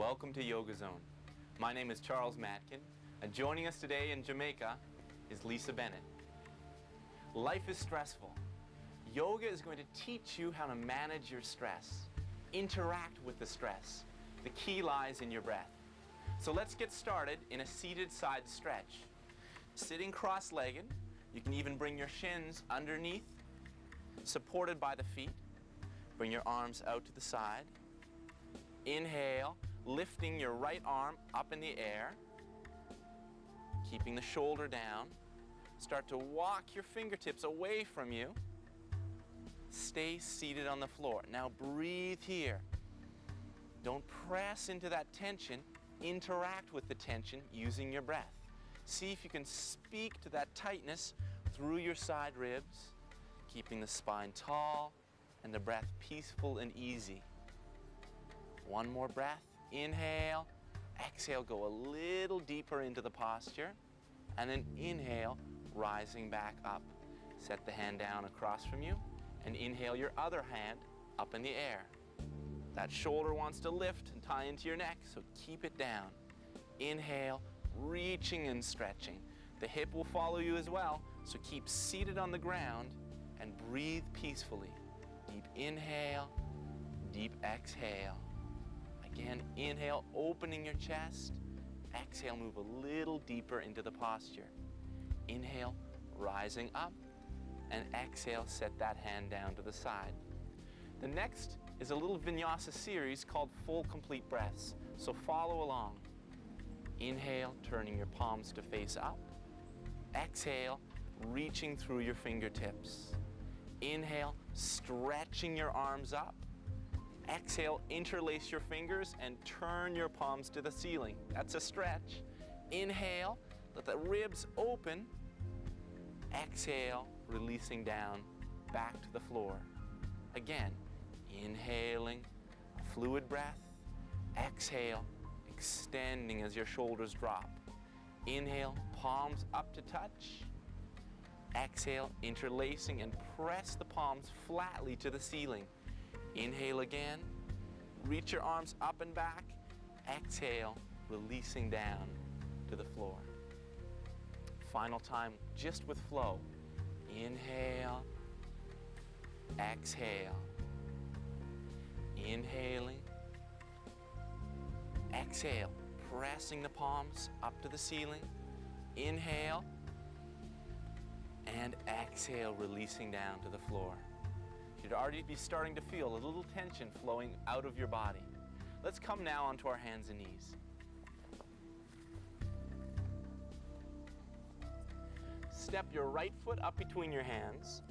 Welcome to Yoga Zone. My name is Charles Matkin, and joining us today in Jamaica is Lisa Bennet. Life is stressful. Yoga is going to teach you how to manage your stress, interact with the stress. The key lies in your breath. So let's get started in a seated side stretch. Sitting cross-legged, you can even bring your shins underneath, supported by the feet. Bring your arms out to the side. Inhale, lifting your right arm up in the air, keeping the shoulder down. Start to walk your fingertips away from you. Stay seated on the floor. Now breathe here. Don't press into that tension. Interact with the tension using your breath. See if you can speak to that tightness through your side ribs, keeping the spine tall and the breath peaceful and easy. One more breath. Inhale, exhale, go a little deeper into the posture, and then inhale, rising back up. Set the hand down across from you, and inhale your other hand up in the air. That shoulder wants to lift and tie into your neck, so keep it down. Inhale, reaching and stretching. The hip will follow you as well, so keep seated on the ground and breathe peacefully. Deep inhale, deep exhale. Again, inhale, opening your chest. Exhale, move a little deeper into the posture. Inhale, rising up, and exhale, set that hand down to the side. The next is a little vinyasa series called full complete breaths, so follow along. Inhale, turning your palms to face up. Exhale, reaching through your fingertips. Inhale, stretching your arms up. Exhale, interlace your fingers and turn your palms to the ceiling. That's a stretch. Inhale, let the ribs open. Exhale, releasing down, back to the floor. Again, inhaling, fluid breath. Exhale, extending as your shoulders drop. Inhale, palms up to touch. Exhale, interlacing and press the palms flatly to the ceiling. Inhale again, reach your arms up and back. Exhale, releasing down to the floor. Final time, just with flow. Inhale, exhale. Inhaling, exhale, pressing the palms up to the ceiling. Inhale, and exhale, releasing down to the floor. You should already be starting to feel a little tension flowing out of your body. Let's come now onto our hands and knees. Step your right foot up between your hands.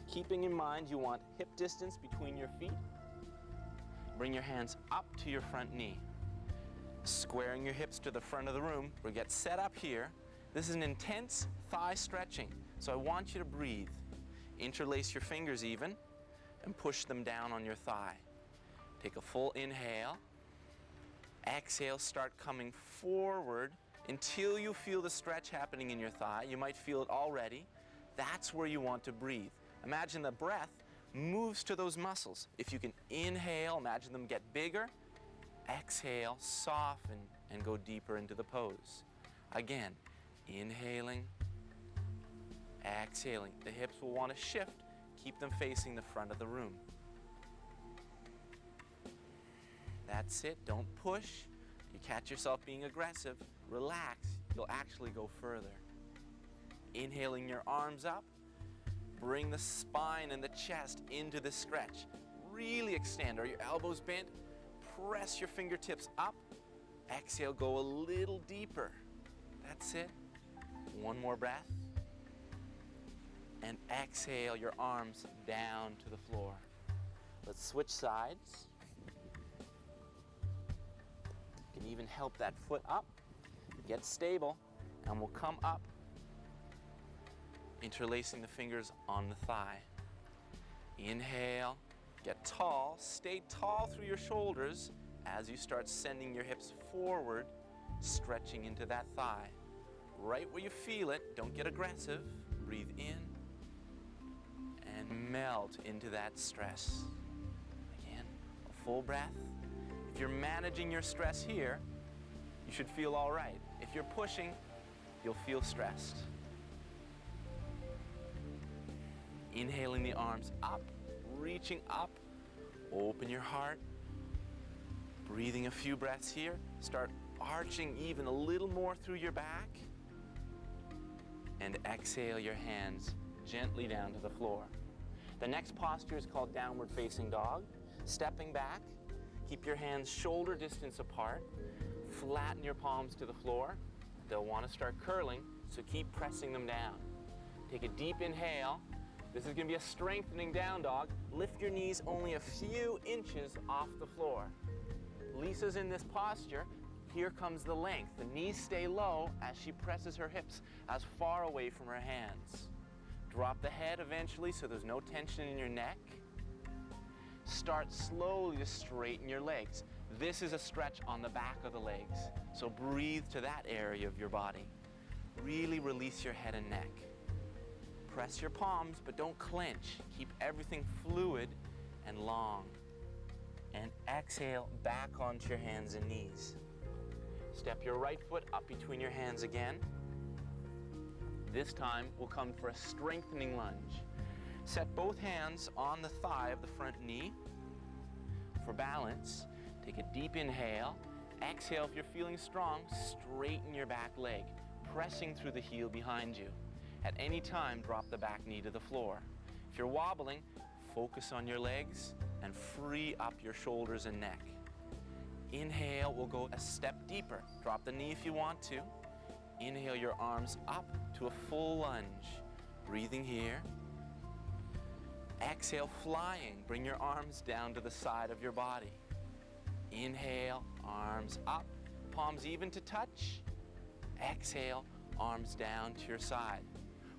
Keeping in mind you want hip distance between your feet. Bring your hands up to your front knee. Squaring your hips to the front of the room. We'll get set up here. This is an intense thigh stretching, so I want you to breathe. Interlace your fingers even and push them down on your thigh. Take a full inhale. Exhale, start coming forward until you feel the stretch happening in your thigh. You might feel it already. That's where you want to breathe. Imagine the breath moves to those muscles. If you can inhale, imagine them get bigger. Exhale, soften, and go deeper into the pose. Again, inhaling, exhaling. The hips will want to shift. Keep them facing the front of the room. That's it. Don't push. You catch yourself being aggressive. Relax. You'll actually go further. Inhaling your arms up. Bring the spine and the chest into the stretch. Really extend. Are your elbows bent? Press your fingertips up. Exhale, go a little deeper. That's it. One more breath. And exhale your arms down to the floor. Let's switch sides. You can even help that foot up. Get stable, and we'll come up, interlacing the fingers on the thigh. Inhale, get tall, stay tall through your shoulders as you start sending your hips forward, stretching into that thigh. Right where you feel it, don't get aggressive. Breathe in and melt into that stress. Again, a full breath. If you're managing your stress here, you should feel all right. If you're pushing, you'll feel stressed. Inhaling the arms up, reaching up, open your heart. Breathing a few breaths here. Start arching even a little more through your back. And exhale your hands gently down to the floor. The next posture is called downward facing dog. Stepping back, keep your hands shoulder distance apart. Flatten your palms to the floor. They'll want to start curling, so keep pressing them down. Take a deep inhale. This is going to be a strengthening down dog. Lift your knees only a few inches off the floor. Lisa's in this posture. Here comes the length. The knees stay low as she presses her hips as far away from her hands. Drop the head eventually so there's no tension in your neck. Start slowly to straighten your legs. This is a stretch on the back of the legs, so breathe to that area of your body. Really release your head and neck. Press your palms, but don't clench. Keep everything fluid and long. And exhale back onto your hands and knees. Step your right foot up between your hands again. This time we'll come for a strengthening lunge. Set both hands on the thigh of the front knee. For balance, take a deep inhale. Exhale if you're feeling strong, straighten your back leg, pressing through the heel behind you. At any time, drop the back knee to the floor. If you're wobbling, focus on your legs and free up your shoulders and neck. Inhale, we'll go a step deeper. Drop the knee if you want to. Inhale your arms up to a full lunge. Breathing here. Exhale, flying. Bring your arms down to the side of your body. Inhale, arms up, palms even to touch. Exhale, arms down to your side.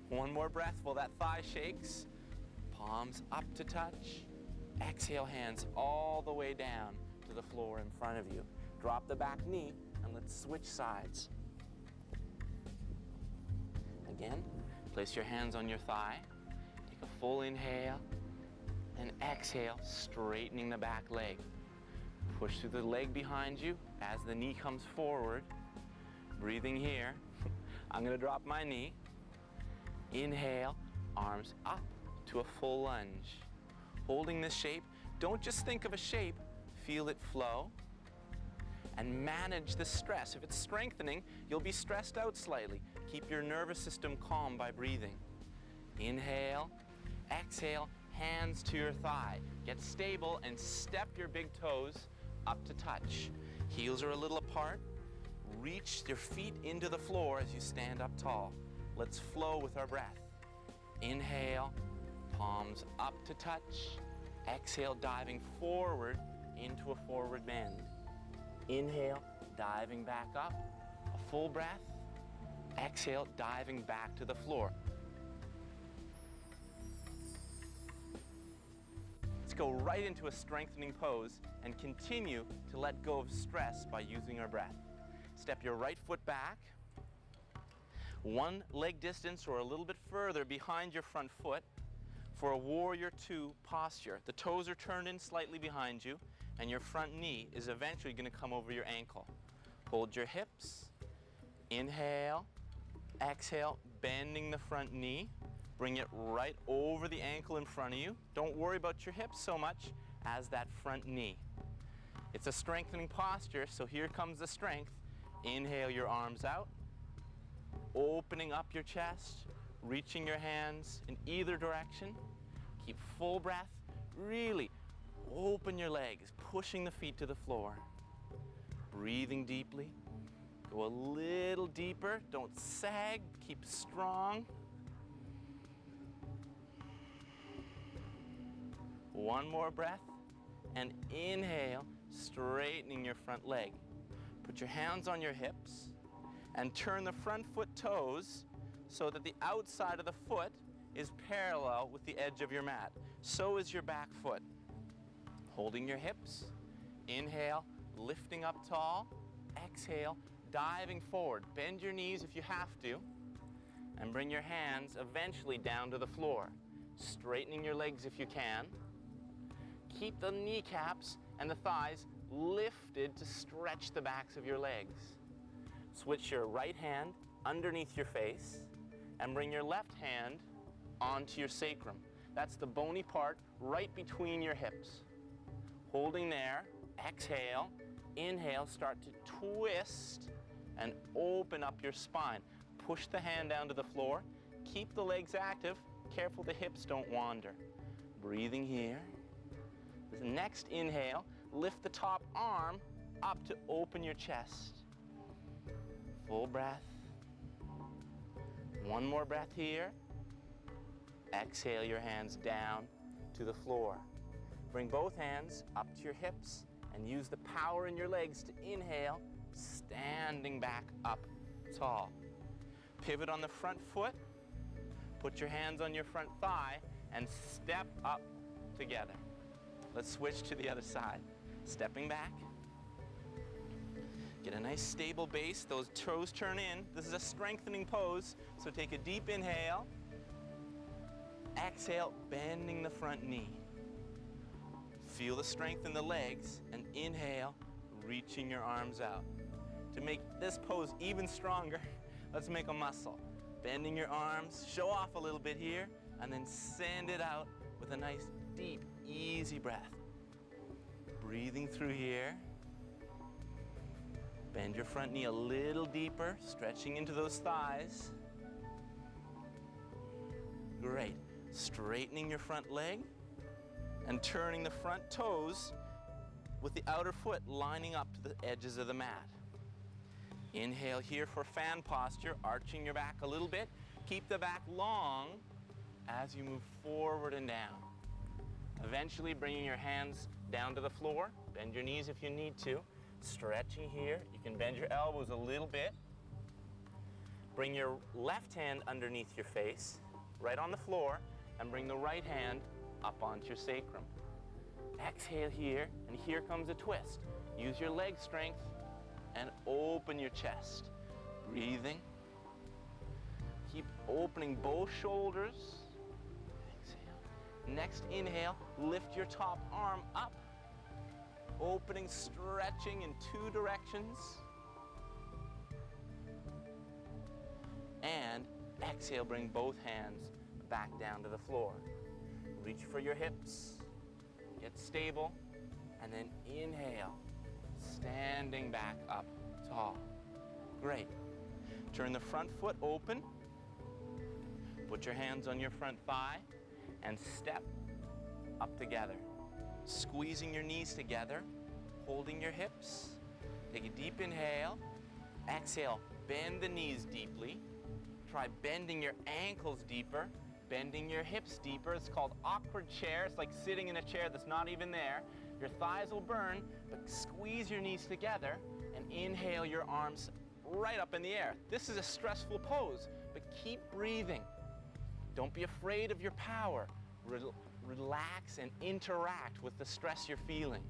One more breath while that thigh shakes. Palms up to touch. Exhale, hands all the way down to the floor in front of you. Drop the back knee and let's switch sides. Again, place your hands on your thigh. Take a full inhale and exhale, straightening the back leg. Push through the leg behind you as the knee comes forward. Breathing here. I'm going to drop my knee. Inhale, arms up to a full lunge. Holding this shape, don't just think of a shape, feel it flow. And manage the stress. If it's strengthening, you'll be stressed out slightly. Keep your nervous system calm by breathing. Inhale, exhale, hands to your thigh. Get stable and step your big toes up to touch. Heels are a little apart. Reach your feet into the floor as you stand up tall. Let's flow with our breath. Inhale, palms up to touch. Exhale, diving forward into a forward bend. Inhale, diving back up. A full breath. Exhale, diving back to the floor. Let's go right into a strengthening pose and continue to let go of stress by using our breath. Step your right foot back, one leg distance or a little bit further behind your front foot for a warrior two posture. The toes are turned in slightly behind you and your front knee is eventually going to come over your ankle. Hold your hips, inhale, exhale, bending the front knee. Bring it right over the ankle in front of you. Don't worry about your hips so much as that front knee. It's a strengthening posture, so here comes the strength. Inhale your arms out, opening up your chest, reaching your hands in either direction. Keep full breath. Really open your legs, pushing the feet to the floor. Breathing deeply. Go a little deeper. Don't sag. Keep strong. One more breath. And inhale, straightening your front leg. Put your hands on your hips and turn the front foot toes so that the outside of the foot is parallel with the edge of your mat. So is your back foot. Holding your hips. Inhale, lifting up tall. Exhale, diving forward. Bend your knees if you have to. And bring your hands eventually down to the floor. Straightening your legs if you can. Keep the kneecaps and the thighs lifted to stretch the backs of your legs. Switch your right hand underneath your face and bring your left hand onto your sacrum. That's the bony part right between your hips. Holding there, exhale, inhale, start to twist and open up your spine. Push the hand down to the floor, keep the legs active, careful the hips don't wander. Breathing here. The next inhale, lift the top arm up to open your chest. Full breath. One more breath here. Exhale your hands down to the floor. Bring both hands up to your hips and use the power in your legs to inhale, standing back up tall. Pivot on the front foot, put your hands on your front thigh, and step up together. Let's switch to the other side. Stepping back. Get a nice stable base, those toes turn in. This is a strengthening pose, so take a deep inhale. Exhale, bending the front knee. Feel the strength in the legs, and inhale, reaching your arms out. To make this pose even stronger, let's make a muscle. Bending your arms, show off a little bit here, and then send it out with a nice, deep, easy breath. Breathing through here. Bend your front knee a little deeper, stretching into those thighs. Great. Straightening your front leg and turning the front toes with the outer foot lining up to the edges of the mat. Inhale here for fan posture, arching your back a little bit. Keep the back long as you move forward and down. Eventually bringing your hands down to the floor. Bend your knees if you need to. Stretching here. You can bend your elbows a little bit. Bring your left hand underneath your face, right on the floor, and bring the right hand up onto your sacrum. Exhale here, and here comes a twist. Use your leg strength and open your chest. Breathing. Keep opening both shoulders. Exhale. Next inhale, lift your top arm up. Opening, stretching in two directions. And exhale, bring both hands back down to the floor. Reach for your hips. Get stable. And then inhale, standing back up tall. Great. Turn the front foot open. Put your hands on your front thigh and step up together. Squeezing your knees together, holding your hips. Take a deep inhale. Exhale, bend the knees deeply. Try bending your ankles deeper, bending your hips deeper. It's called awkward chair. It's like sitting in a chair that's not even there. Your thighs will burn, but squeeze your knees together and inhale your arms right up in the air. This is a stressful pose, but keep breathing. Don't be afraid of your power. Relax and interact with the stress you're feeling.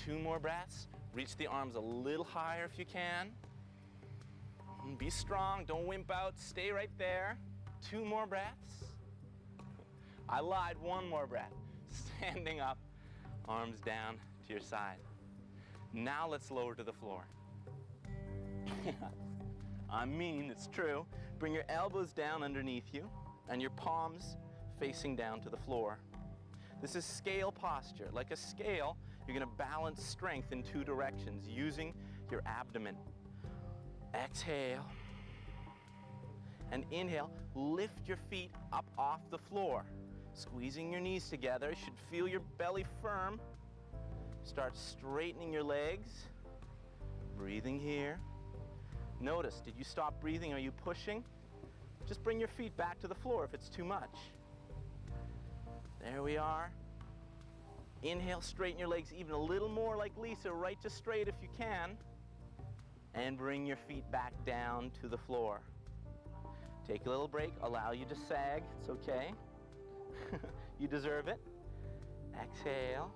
2 more breaths. Reach the arms a little higher if you can. Be strong, don't wimp out, stay right there. 2 more breaths. I lied, 1 more breath. Standing up, arms down to your side. Now let's lower to the floor. I mean, it's true. Bring your elbows down underneath you and your palms facing down to the floor. This is scale posture. Like a scale, you're going to balance strength in 2 directions using your abdomen. Exhale. And inhale, lift your feet up off the floor. Squeezing your knees together. You should feel your belly firm. Start straightening your legs. Breathing here. Notice, did you stop breathing? Are you pushing? Just bring your feet back to the floor if it's too much. There we are. Inhale, straighten your legs even a little more like Lisa, right to straight if you can. And bring your feet back down to the floor. Take a little break, allow you to sag, it's okay. You deserve it. Exhale.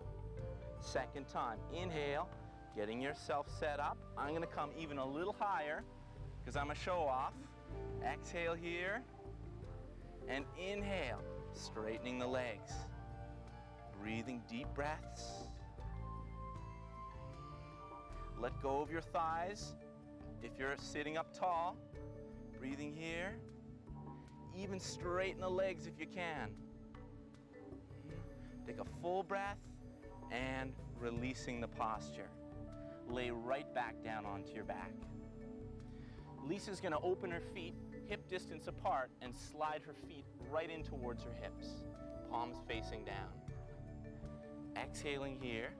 Second time, inhale, getting yourself set up. I'm gonna come even a little higher because I'm a show off. Exhale here, and inhale, straightening the legs. Breathing deep breaths. Let go of your thighs. If you're sitting up tall, breathing here. Even straighten the legs if you can. Take a full breath and releasing the posture. Lay right back down onto your back. Lisa's gonna open her feet hip distance apart and slide her feet right in towards her hips, palms facing down. Exhaling here.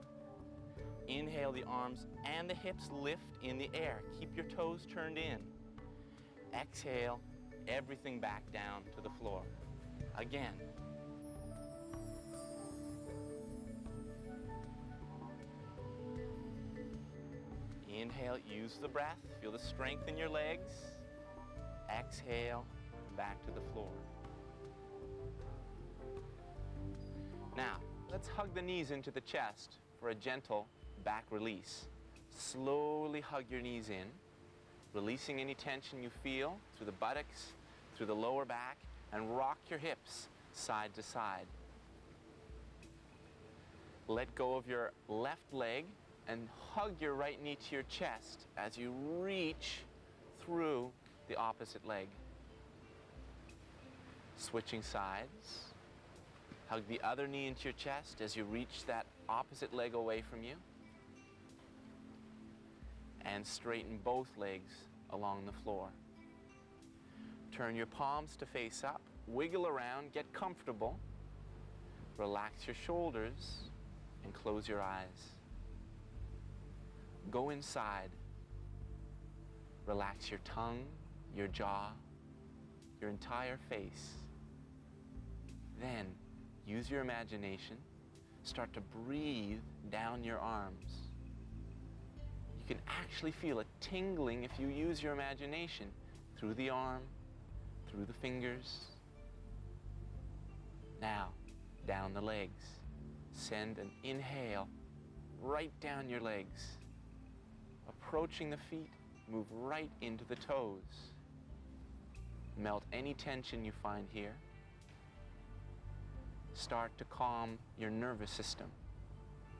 Inhale, the arms and the hips lift in the air. Keep your toes turned in. Exhale, everything back down to the floor. Again. Inhale, use the breath. Feel the strength in your legs. Exhale, back to the floor. Now, let's hug the knees into the chest for a gentle back release. Slowly hug your knees in, releasing any tension you feel through the buttocks, through the lower back, and rock your hips side to side. Let go of your left leg and hug your right knee to your chest as you reach through the opposite leg. Switching sides. Hug the other knee into your chest as you reach that opposite leg away from you. And straighten both legs along the floor. Turn your palms to face up. Wiggle around, get comfortable. Relax your shoulders and close your eyes. Go inside. Relax your tongue, your jaw, your entire face. Then, use your imagination. Start to breathe down your arms. You can actually feel a tingling if you use your imagination through the arm, through the fingers. Now, down the legs. Send an inhale right down your legs. Approaching the feet, move right into the toes. Melt any tension you find here. Start to calm your nervous system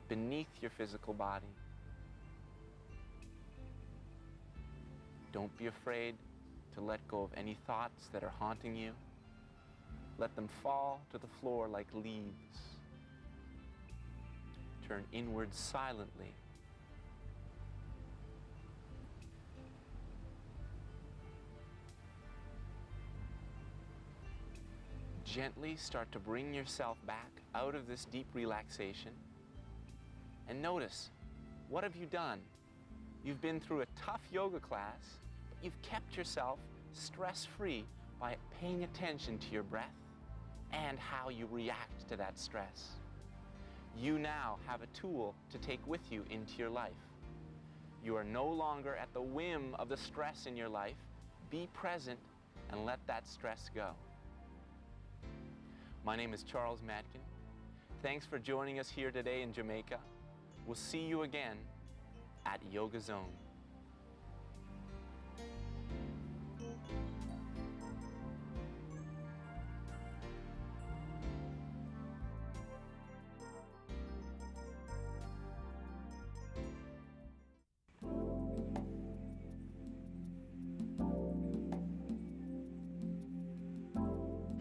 beneath your physical body. Don't be afraid to let go of any thoughts that are haunting you. Let them fall to the floor like leaves. Turn inwards silently. Gently start to bring yourself back out of this deep relaxation. And notice, what have you done? You've been through a tough yoga class, but you've kept yourself stress-free by paying attention to your breath and how you react to that stress. You now have a tool to take with you into your life. You are no longer at the whim of the stress in your life. Be present and let that stress go. My name is Charles Matkin. Thanks for joining us here today in Jamaica. We'll see you again at Yoga Zone.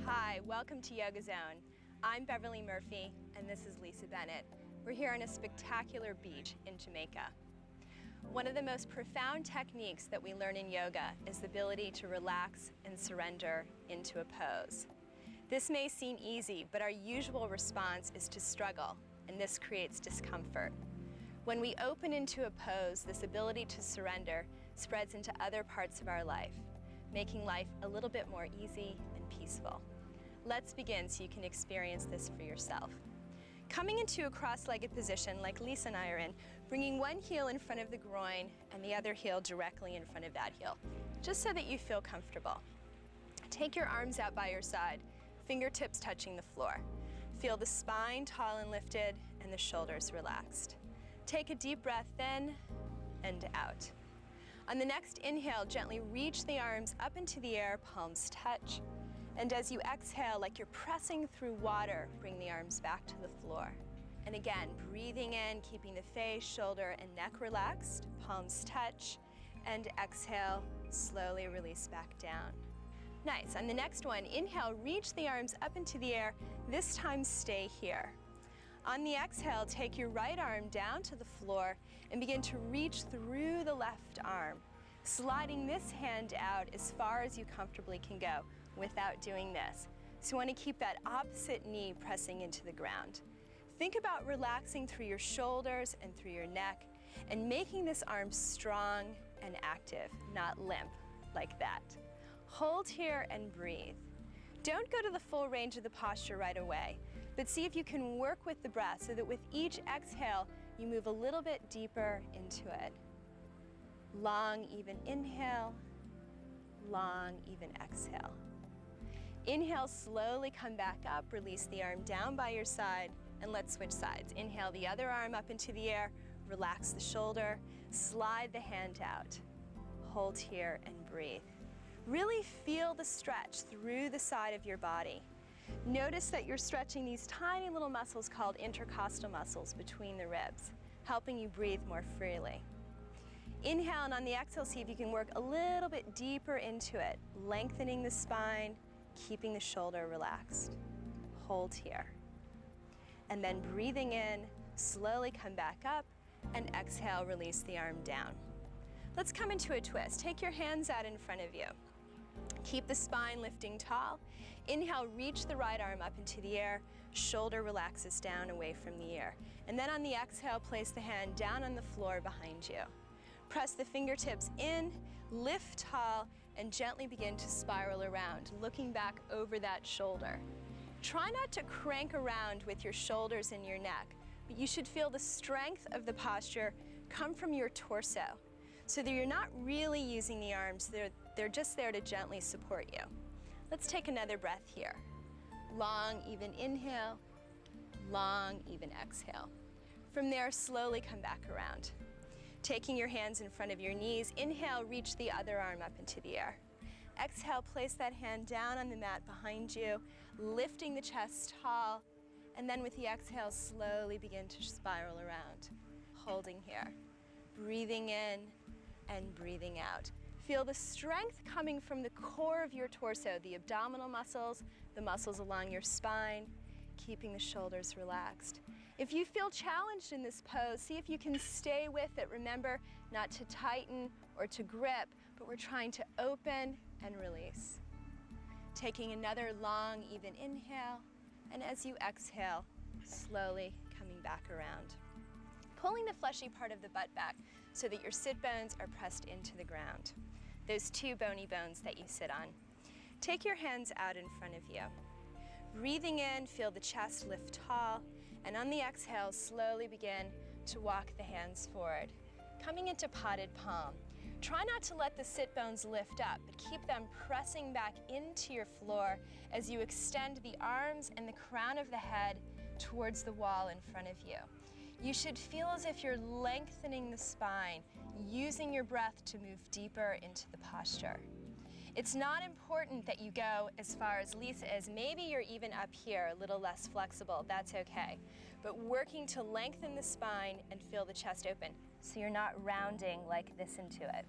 Hi, welcome to Yoga Zone. I'm Beverly Murphy, and this is Lisa Bennet. We're here on a spectacular beach in Jamaica. One of the most profound techniques that we learn in yoga is the ability to relax and surrender into a pose. This may seem easy, but our usual response is to struggle, and this creates discomfort. When we open into a pose, this ability to surrender spreads into other parts of our life, making life a little bit more easy and peaceful. Let's begin so you can experience this for yourself. Coming into a cross-legged position like Lisa and I are in, bringing one heel in front of the groin and the other heel directly in front of that heel, just so that you feel comfortable. Take your arms out by your side, fingertips touching the floor. Feel the spine tall and lifted and the shoulders relaxed. Take a deep breath in and out. On the next inhale, gently reach the arms up into the air, palms touch. And as you exhale, like you're pressing through water, bring the arms back to the floor. And again, breathing in, keeping the face, shoulder, and neck relaxed, palms touch, and exhale, slowly release back down. Nice. On the next one, inhale, reach the arms up into the air. This time, stay here. On the exhale, take your right arm down to the floor and begin to reach through the left arm, sliding this hand out as far as you comfortably can go without doing this. So you want to keep that opposite knee pressing into the ground. Think about relaxing through your shoulders and through your neck and making this arm strong and active, not limp like that. Hold here and breathe. Don't go to the full range of the posture right away, but see if you can work with the breath so that with each exhale, you move a little bit deeper into it. Long, even inhale, long, even exhale. Inhale, slowly come back up, release the arm down by your side, and let's switch sides. Inhale the other arm up into the air, relax the shoulder, slide the hand out. Hold here and breathe. Really feel the stretch through the side of your body. Notice that you're stretching these tiny little muscles called intercostal muscles between the ribs, helping you breathe more freely. Inhale, and on the exhale, see if you can work a little bit deeper into it, lengthening the spine, keeping the shoulder relaxed. Hold here. And then breathing in, slowly come back up, and exhale, release the arm down. Let's come into a twist. Take your hands out in front of you. Keep the spine lifting tall. Inhale, reach the right arm up into the air. Shoulder relaxes down away from the ear. And then on the exhale, place the hand down on the floor behind you. Press the fingertips in, lift tall, and gently begin to spiral around, looking back over that shoulder. Try not to crank around with your shoulders and your neck, but you should feel the strength of the posture come from your torso, so that you're not really using the arms, they're just there to gently support you. Let's take another breath here. Long, even inhale, long, even exhale. From there, slowly come back around. Taking your hands in front of your knees, inhale, reach the other arm up into the air. Exhale, place that hand down on the mat behind you, lifting the chest tall, and then with the exhale, slowly begin to spiral around. Holding here, breathing in and breathing out. Feel the strength coming from the core of your torso, the abdominal muscles, the muscles along your spine, keeping the shoulders relaxed. If you feel challenged in this pose, see if you can stay with it. Remember not to tighten or to grip, but we're trying to open and release. Taking another long, even inhale, and as you exhale, slowly coming back around. Pulling the fleshy part of the butt back so that your sit bones are pressed into the ground. Those two bony bones that you sit on. Take your hands out in front of you. Breathing in, feel the chest lift tall, and on the exhale, slowly begin to walk the hands forward. Coming into potted palm. Try not to let the sit bones lift up, but keep them pressing back into your floor as you extend the arms and the crown of the head towards the wall in front of you. You should feel as if you're lengthening the spine, using your breath to move deeper into the posture. It's not important that you go as far as Lisa is. Maybe you're even up here, a little less flexible, that's okay. But working to lengthen the spine and feel the chest open, so you're not rounding like this into it.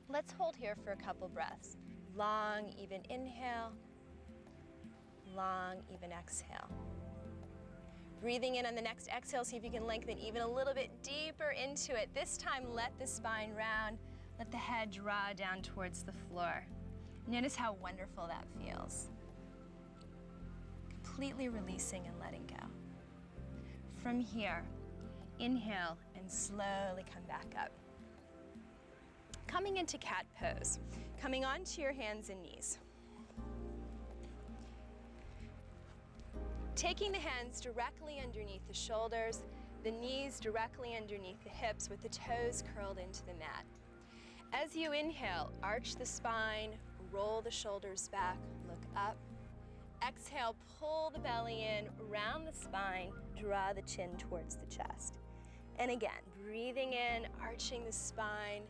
Let's hold here for a couple breaths. Long, even inhale, long, even exhale. Breathing in on the next exhale, see if you can lengthen even a little bit deeper into it. This time, let the spine round, let the head draw down towards the floor. Notice how wonderful that feels. Completely releasing and letting go. From here, inhale and slowly come back up. Coming into cat pose, coming onto your hands and knees. Taking the hands directly underneath the shoulders, the knees directly underneath the hips with the toes curled into the mat. As you inhale, arch the spine, roll the shoulders back, look up. Exhale, pull the belly in, round the spine, draw the chin towards the chest. And again, breathing in, arching the spine,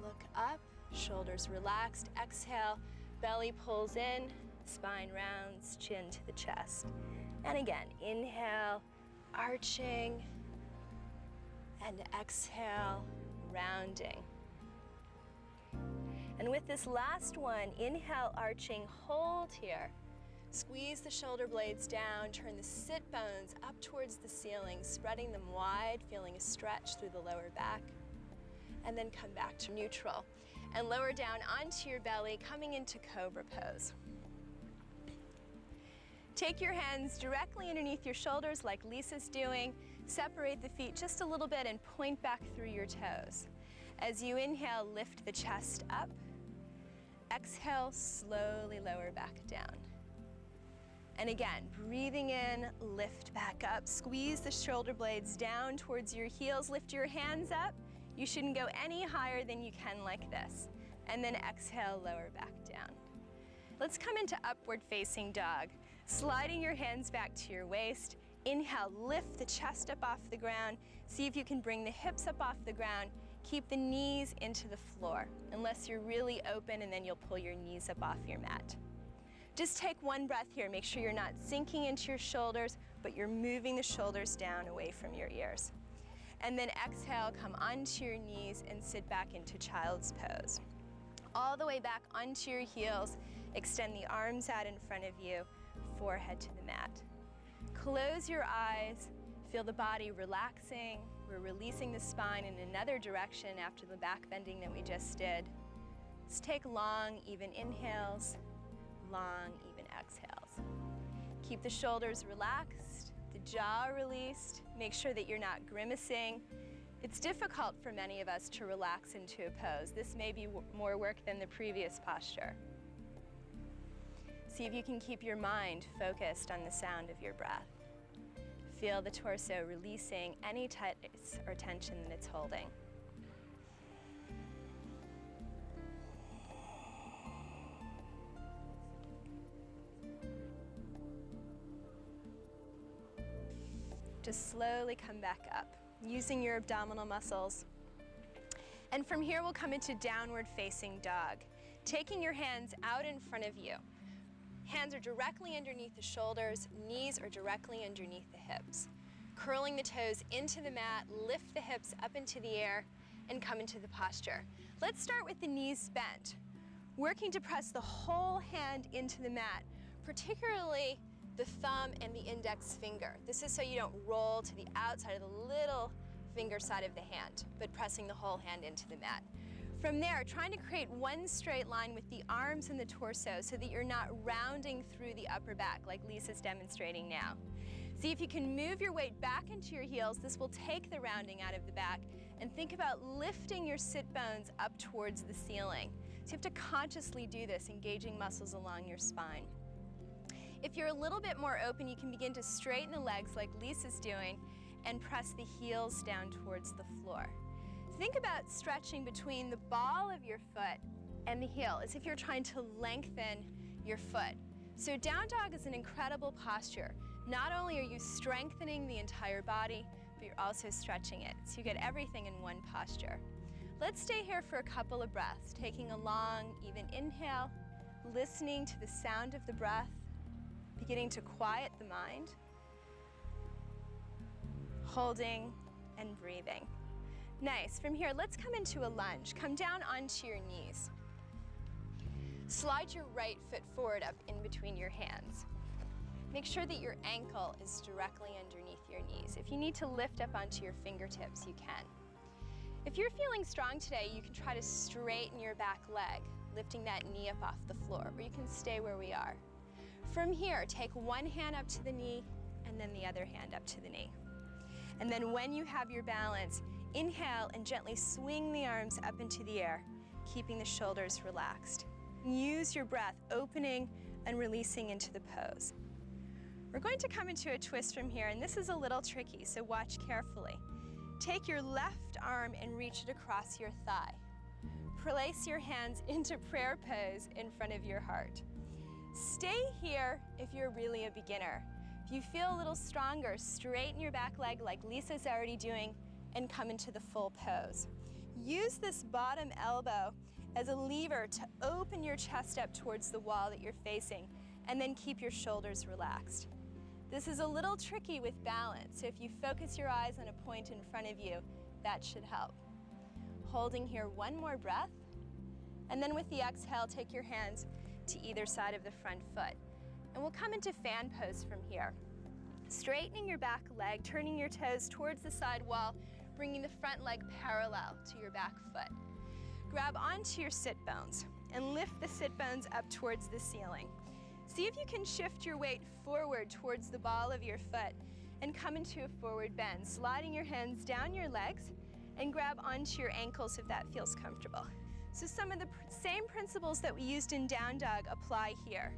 look up, shoulders relaxed. Exhale, belly pulls in, spine rounds, chin to the chest. And again, inhale, arching, and exhale, rounding. And with this last one, inhale, arching, hold here. Squeeze the shoulder blades down, turn the sit bones up towards the ceiling, spreading them wide, feeling a stretch through the lower back. And then come back to neutral. And lower down onto your belly, coming into cobra pose. Take your hands directly underneath your shoulders like Lisa's doing. Separate the feet just a little bit and point back through your toes. As you inhale, lift the chest up. Exhale, slowly lower back down. And again, breathing in, lift back up. Squeeze the shoulder blades down towards your heels. Lift your hands up. You shouldn't go any higher than you can like this. And then exhale, lower back down. Let's come into upward facing dog. Sliding your hands back to your waist. Inhale, lift the chest up off the ground. See if you can bring the hips up off the ground. Keep the knees into the floor, unless you're really open, and then you'll pull your knees up off your mat. Just take one breath here. Make sure you're not sinking into your shoulders, but you're moving the shoulders down away from your ears. And then exhale, come onto your knees and sit back into child's pose. All the way back onto your heels. Extend the arms out in front of you, forehead to the mat. Close your eyes. Feel the body relaxing. We're releasing the spine in another direction after the back bending that we just did. Let's take long, even inhales, long, even exhales. Keep the shoulders relaxed, the jaw released. Make sure that you're not grimacing. It's difficult for many of us to relax into a pose. This may be more work than the previous posture. See if you can keep your mind focused on the sound of your breath. Feel the torso releasing any tightness or tension that it's holding. Just slowly come back up, using your abdominal muscles. And from here, we'll come into downward facing dog. Taking your hands out in front of you. Hands are directly underneath the shoulders, knees are directly underneath the hips. Curling the toes into the mat, lift the hips up into the air, and come into the posture. Let's start with the knees bent. Working to press the whole hand into the mat, particularly the thumb and the index finger. This is so you don't roll to the outside of the little finger side of the hand, but pressing the whole hand into the mat. From there, trying to create one straight line with the arms and the torso so that you're not rounding through the upper back like Lisa's demonstrating now. See if you can move your weight back into your heels. This will take the rounding out of the back. And think about lifting your sit bones up towards the ceiling. So you have to consciously do this, engaging muscles along your spine. If you're a little bit more open, you can begin to straighten the legs like Lisa's doing and press the heels down towards the floor. Think about stretching between the ball of your foot and the heel as if you're trying to lengthen your foot. So down dog is an incredible posture. Not only are you strengthening the entire body, but you're also stretching it. So you get everything in one posture. Let's stay here for a couple of breaths, taking a long, even inhale, listening to the sound of the breath, beginning to quiet the mind, holding and breathing. Nice. From here, let's come into a lunge. Come down onto your knees. Slide your right foot forward up in between your hands. Make sure that your ankle is directly underneath your knees. If you need to lift up onto your fingertips, you can. If you're feeling strong today, you can try to straighten your back leg, lifting that knee up off the floor, or you can stay where we are. From here, take one hand up to the knee and then the other hand up to the knee. And then when you have your balance, inhale and gently swing the arms up into the air, keeping the shoulders relaxed. Use your breath, opening and releasing into the pose. We're going to come into a twist from here, and this is a little tricky, so watch carefully. Take your left arm and reach it across your thigh. Place your hands into prayer pose in front of your heart. Stay here if you're really a beginner. If you feel a little stronger, straighten your back leg like Lisa's already doing and come into the full pose. Use this bottom elbow as a lever to open your chest up towards the wall that you're facing, and then keep your shoulders relaxed. This is a little tricky with balance, so if you focus your eyes on a point in front of you, that should help. Holding here one more breath, and then with the exhale, take your hands to either side of the front foot. And we'll come into fan pose from here. Straightening your back leg, turning your toes towards the side wall, bringing the front leg parallel to your back foot. Grab onto your sit bones and lift the sit bones up towards the ceiling. See if you can shift your weight forward towards the ball of your foot and come into a forward bend, sliding your hands down your legs and grab onto your ankles if that feels comfortable. So some of the same principles that we used in down dog apply here.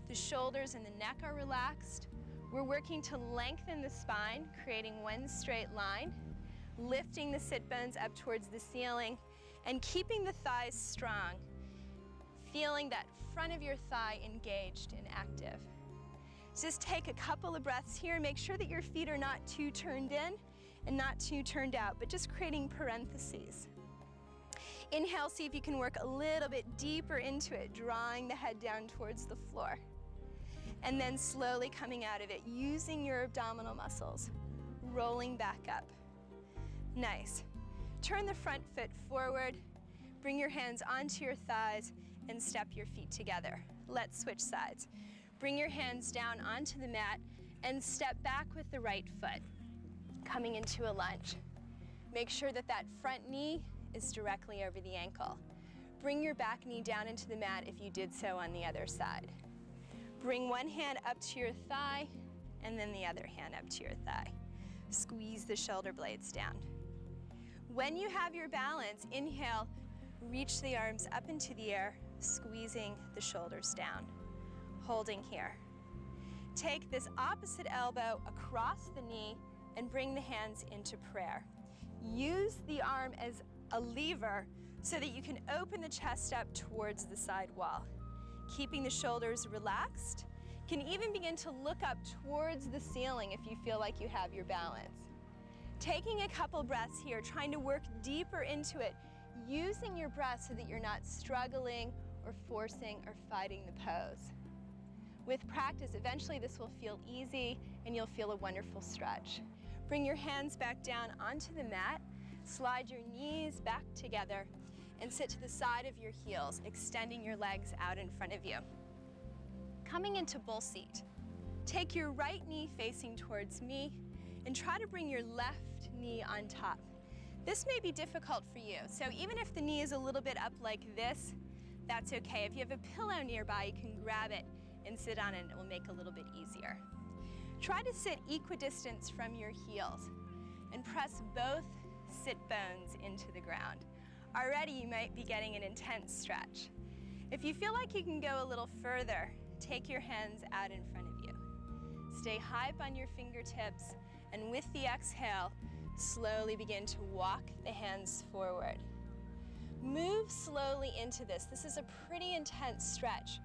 The shoulders and the neck are relaxed. We're working to lengthen the spine, creating one straight line, lifting the sit bones up towards the ceiling, and keeping the thighs strong, feeling that front of your thigh engaged and active. Just take a couple of breaths here. Make sure that your feet are not too turned in and not too turned out, but just creating parentheses. Inhale, see if you can work a little bit deeper into it, drawing the head down towards the floor. And then slowly coming out of it, using your abdominal muscles, rolling back up. Nice. Turn the front foot forward, bring your hands onto your thighs, and step your feet together. Let's switch sides. Bring your hands down onto the mat and step back with the right foot, coming into a lunge. Make sure that that front knee is directly over the ankle. Bring your back knee down into the mat if you did so on the other side. Bring one hand up to your thigh and then the other hand up to your thigh. Squeeze the shoulder blades down. When you have your balance, inhale, reach the arms up into the air, squeezing the shoulders down. Holding here. Take this opposite elbow across the knee and bring the hands into prayer. Use the arm as a lever so that you can open the chest up towards the side wall. Keeping the shoulders relaxed. Can even begin to look up towards the ceiling if you feel like you have your balance. Taking a couple breaths here, trying to work deeper into it, using your breath so that you're not struggling or forcing or fighting the pose. With practice, eventually this will feel easy and you'll feel a wonderful stretch. Bring your hands back down onto the mat, slide your knees back together, and sit to the side of your heels, extending your legs out in front of you. Coming into bull seat, take your right knee facing towards me and try to bring your left knee on top. This may be difficult for you, so even if the knee is a little bit up like this, that's okay. If you have a pillow nearby, you can grab it and sit on it, and it will make it a little bit easier. Try to sit equidistant from your heels and press both sit bones into the ground. Already you might be getting an intense stretch. If you feel like you can go a little further, take your hands out in front of you. Stay high up on your fingertips, and with the exhale, slowly begin to walk the hands forward. Move slowly into this. This is a pretty intense stretch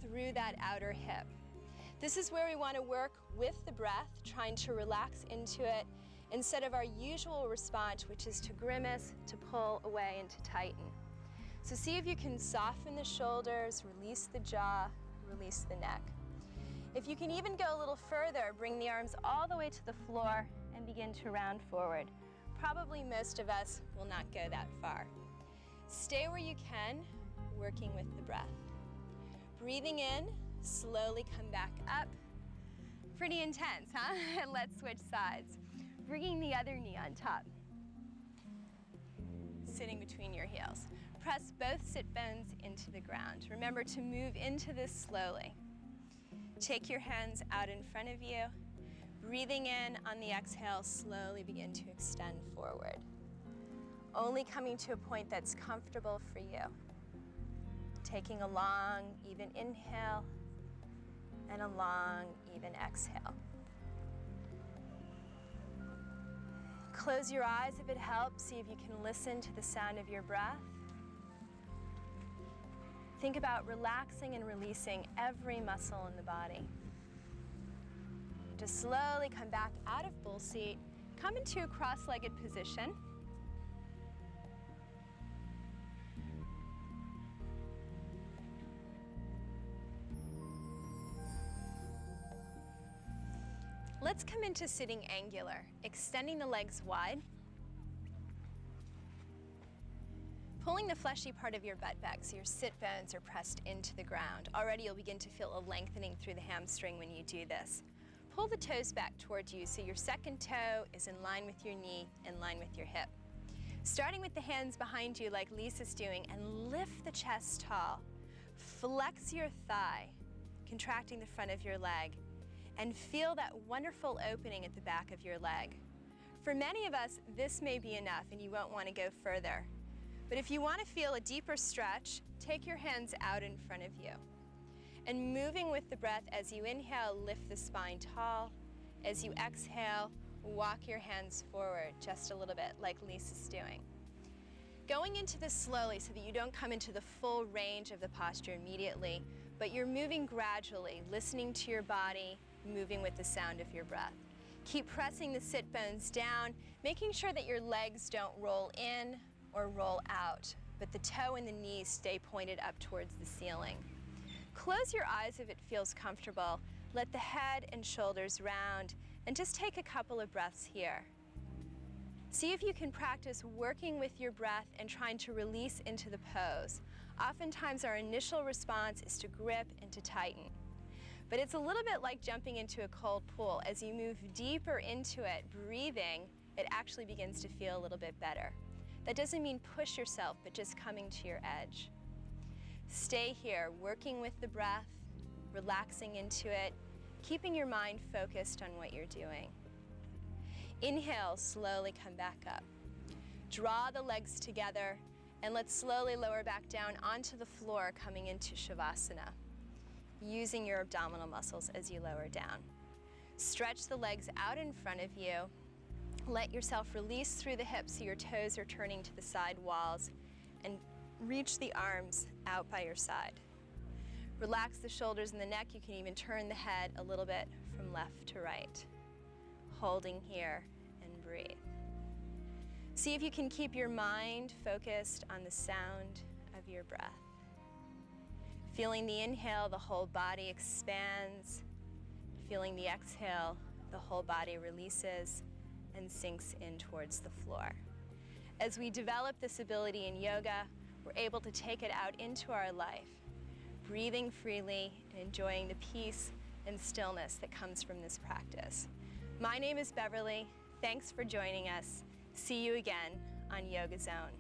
through that outer hip. This is where we want to work with the breath, trying to relax into it instead of our usual response, which is to grimace, to pull away, and to tighten. So see if you can soften the shoulders, release the jaw, release the neck. If you can even go a little further, bring the arms all the way to the floor and begin to round forward. Probably most of us will not go that far. Stay where you can, working with the breath. Breathing in, slowly come back up. Pretty intense, huh? And let's switch sides. Bringing the other knee on top. Sitting between your heels. Press both sit bones into the ground. Remember to move into this slowly. Take your hands out in front of you. Breathing in on the exhale, slowly begin to extend forward. Only coming to a point that's comfortable for you. Taking a long, even inhale and a long, even exhale. Close your eyes if it helps. See if you can listen to the sound of your breath. Think about relaxing and releasing every muscle in the body. Just slowly come back out of bull seat. Come into a cross-legged position. Let's come into sitting angular, extending the legs wide, pulling the fleshy part of your butt back so your sit bones are pressed into the ground. Already you'll begin to feel a lengthening through the hamstring when you do this. Pull the toes back towards you so your second toe is in line with your knee, in line with your hip. Starting with the hands behind you like Lisa's doing, and lift the chest tall. Flex your thigh, contracting the front of your leg, and feel that wonderful opening at the back of your leg. For many of us, this may be enough and you won't want to go further. But if you want to feel a deeper stretch, take your hands out in front of you. And moving with the breath, as you inhale, lift the spine tall. As you exhale, walk your hands forward just a little bit, like Lisa's doing. Going into this slowly so that you don't come into the full range of the posture immediately, but you're moving gradually, listening to your body, moving with the sound of your breath. Keep pressing the sit bones down, making sure that your legs don't roll in or roll out, but the toe and the knees stay pointed up towards the ceiling. Close your eyes if it feels comfortable. Let the head and shoulders round, and just take a couple of breaths here. See if you can practice working with your breath and trying to release into the pose. Oftentimes our initial response is to grip and to tighten. But it's a little bit like jumping into a cold pool. As you move deeper into it, breathing, it actually begins to feel a little bit better. That doesn't mean push yourself, but just coming to your edge. Stay here, working with the breath, relaxing into it, keeping your mind focused on what you're doing. Inhale, slowly come back up. Draw the legs together, and let's slowly lower back down onto the floor, coming into Shavasana, using your abdominal muscles as you lower down. Stretch the legs out in front of you. Let yourself release through the hips so your toes are turning to the side walls, and reach the arms out by your side. Relax the shoulders and the neck. You can even turn the head a little bit from left to right. Holding here and breathe. See if you can keep your mind focused on the sound of your breath. Feeling the inhale, the whole body expands. Feeling the exhale, the whole body releases and sinks in towards the floor. As we develop this ability in yoga, we're able to take it out into our life, breathing freely and enjoying the peace and stillness that comes from this practice. My name is Beverly. Thanks for joining us. See you again on Yoga Zone.